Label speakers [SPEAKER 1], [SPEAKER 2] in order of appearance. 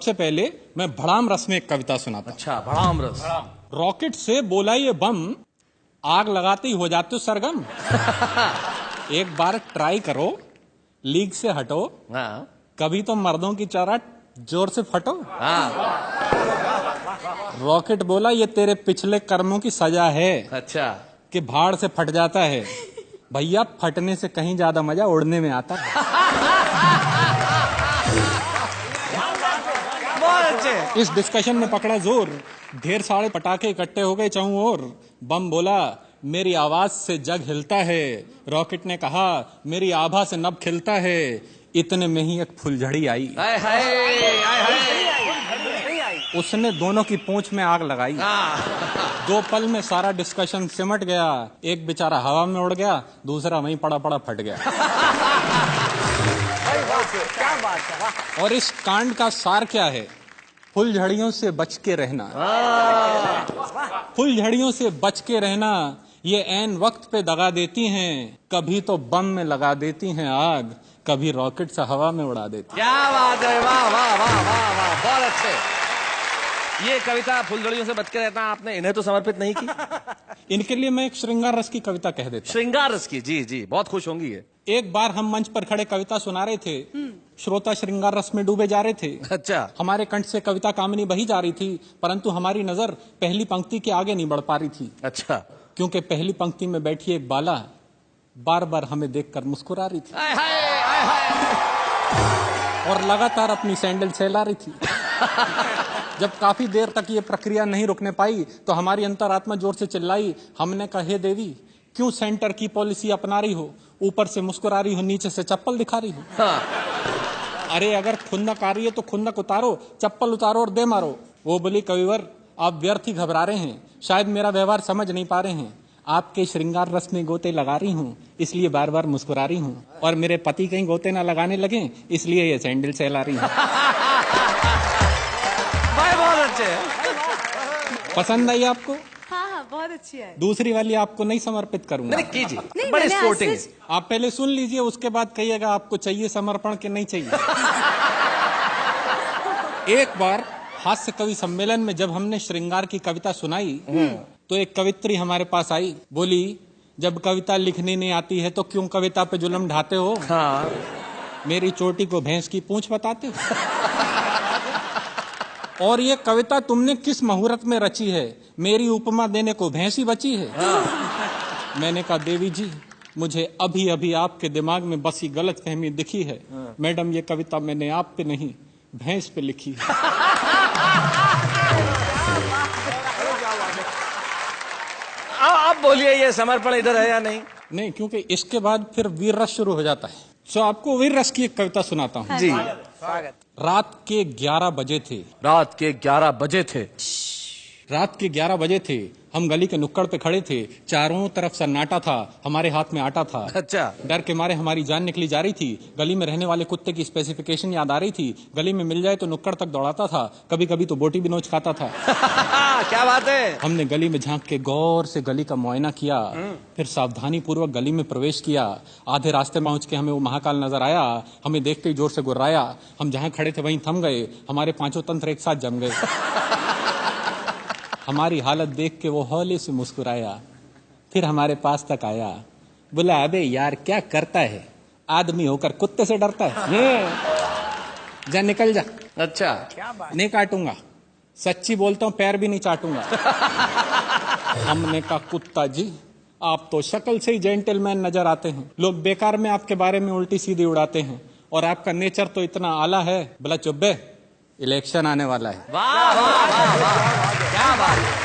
[SPEAKER 1] सबसे पहले मैं भड़ाम रस में एक कविता सुनाता हूं।
[SPEAKER 2] अच्छा, भड़ाम रस।
[SPEAKER 1] रॉकेट से बोला ये बम, आग लगाते ही हो जाते हो सरगम। एक बार ट्राई करो, लीग से हटो,
[SPEAKER 2] हाँ।
[SPEAKER 1] कभी तो मर्दों की चौराट जोर से फटो।
[SPEAKER 2] हाँ।
[SPEAKER 1] रॉकेट बोला ये तेरे पिछले कर्मों की सजा है
[SPEAKER 2] अच्छा,
[SPEAKER 1] कि भाड़ से फट जाता है। भैया फटने से कहीं ज्यादा मजा उड़ने में आता है।
[SPEAKER 2] बहुत अच्छे।
[SPEAKER 1] इस डिस्कशन में पकड़ा जोर, ढेर सारे पटाखे इकट्ठे हो गए चारों ओर। बम बोला मेरी आवाज से जग हिलता है, रॉकेट ने कहा मेरी आभा से नभ खिलता है। इतने में ही एक फुलझड़ी आई,
[SPEAKER 2] हाय हाय हाय हाय।
[SPEAKER 1] उसने दोनों की पूंछ में आग लगाई। 2 पल में सारा डिस्कशन सिमट गया। एक बेचारा हवा में उड़ गया, दूसरा वहीं पड़ा पड़ा फट गया।
[SPEAKER 3] क्या बात है।
[SPEAKER 1] और इस कांड का सार क्या है? फुलझड़ियों से बच के रहना। फुलझड़ियों से बच के रहना, ये ऐन वक्त पे दगा देती हैं। कभी तो बम में लगा देती हैं आग, कभी रॉकेट से हवा में उड़ा देती।
[SPEAKER 2] क्या बात है, वाह वाह वाह वाह वाह, बहुत अच्छे। ये कविता फुलझड़ियों से बच के रहना आपने इन्हें तो समर्पित नहीं की?
[SPEAKER 1] इनके लिए मैं एक श्रृंगार रस की कविता कह देता।
[SPEAKER 2] श्रृंगार रस की? जी जी, बहुत खुश होंगी ये।
[SPEAKER 1] एक बार हम मंच पर खड़े कविता सुना रहे थे, श्रोता श्रृंगार रस में डूबे जा रहे थे।
[SPEAKER 2] अच्छा।
[SPEAKER 1] हमारे कंठ से कविता कामनी बही जा रही थी, परंतु हमारी नजर पहली पंक्ति के आगे नहीं बढ़ पा रही थी।
[SPEAKER 2] अच्छा।
[SPEAKER 1] क्योंकि पहली पंक्ति में बैठी एक बाला बार बार हमें देखकर मुस्कुरा रही थी।
[SPEAKER 2] हाय हाय हाय हाय।
[SPEAKER 1] और लगातार अपनी सैंडल सहला रही थी। जब काफी देर तक ये प्रक्रिया नहीं रुकने पाई तो हमारी अंतरात्मा जोर से चिल्लाई। हमने कहा हे देवी, क्यों सेंटर की पॉलिसी अपना रही हो? ऊपर से मुस्कुरा रही हो, नीचे से चप्पल दिखा रही हो।
[SPEAKER 2] हाँ।
[SPEAKER 1] अरे अगर खुंदक आ रही है तो खुंदक उतारो, चप्पल उतारो और दे मारो। वो बोली कविवर आप व्यर्थ ही घबरा रहे हैं, शायद मेरा व्यवहार समझ नहीं पा रहे हैं। आपके श्रृंगार रस में गोते लगा रही हूँ, इसलिए बार बार मुस्कुरा रही हूँ। और मेरे पति कहीं गोते ना लगाने लगे, इसलिए ये सैंडल सहला रही हूँ।
[SPEAKER 2] बहुत अच्छे।
[SPEAKER 1] पसंद आई आपको?
[SPEAKER 3] हाँ हाँ, बहुत अच्छी है।
[SPEAKER 1] दूसरी वाली आपको नहीं समर्पित करूंगा।
[SPEAKER 2] नहीं कीजिए,
[SPEAKER 3] नहीं,
[SPEAKER 2] बड़ी
[SPEAKER 3] मैंने
[SPEAKER 2] स्पोर्टिंग है।
[SPEAKER 1] आप पहले सुन लीजिए, उसके बाद कहिएगा आपको चाहिए समर्पण के नहीं चाहिए। एक बार हास्य कवि सम्मेलन में जब हमने श्रृंगार की कविता सुनाई तो एक कवित्री हमारे पास आई, बोली जब कविता लिखनी नहीं आती है तो क्यों कविता पे जुल्म ढाते हो?
[SPEAKER 2] हाँ।
[SPEAKER 1] मेरी चोटी को भैंस की पूंछ बताते हो? और ये कविता तुमने किस मुहूर्त में रची है? मेरी उपमा देने को भैंस ही बची है। मैंने कहा देवी जी, मुझे अभी अभी आपके दिमाग में बसी गलत फहमी दिखी है। मैडम ये कविता मैंने आप पे नहीं भैंस पे लिखी है।
[SPEAKER 2] आप बोलिए ये समर्पण इधर है या नहीं?
[SPEAKER 1] नहीं, क्योंकि इसके बाद फिर वीर रस शुरू हो जाता है। सो आपको वीर रस की एक कविता सुनाता हूँ।
[SPEAKER 2] जी।
[SPEAKER 1] रात के 11 बजे थे।
[SPEAKER 2] रात के 11 बजे थे।
[SPEAKER 1] रात के 11 बजे थे, हम गली के नुक्कड़ पे खड़े थे। चारों तरफ सन्नाटा था, हमारे हाथ में आटा था।
[SPEAKER 2] अच्छा।
[SPEAKER 1] डर के मारे हमारी जान निकली जा रही थी। गली में रहने वाले कुत्ते की स्पेसिफिकेशन याद आ रही थी। गली में मिल जाए तो नुक्कड़ तक दौड़ाता था, कभी कभी तो बोटी भी नोच खाता था।
[SPEAKER 2] क्या बात है।
[SPEAKER 1] हमने गली में झांक के गौर से गली का मुआयना किया, फिर सावधानी पूर्वक गली में प्रवेश किया। आधे रास्ते पहुंच के हमें वो महाकाल नजर आया। हमें देखते ही जोर से गुर्राया। हम जहां खड़े थे वहीं थम गए। हमारे 5 तंत्र एक साथ जम गए। हमारी हालत देख के वो हौले से मुस्कुराया, फिर हमारे पास तक आया। बोला अबे यार क्या करता है, आदमी होकर कुत्ते से डरता है? जा निकल जा।
[SPEAKER 2] अच्छा।
[SPEAKER 1] नहीं काटूंगा, सच्ची बोलता हूँ, पैर भी नहीं चाटूंगा। हमने कहा कुत्ता जी, आप तो शक्ल से ही जेंटलमैन नजर आते हैं। लोग बेकार में आपके बारे में उल्टी सीधी उड़ाते हैं और आपका नेचर तो इतना आला है। बोला चुप बे, इलेक्शन आने वाला है।
[SPEAKER 2] वाह वाह वाह वाह, क्या बात।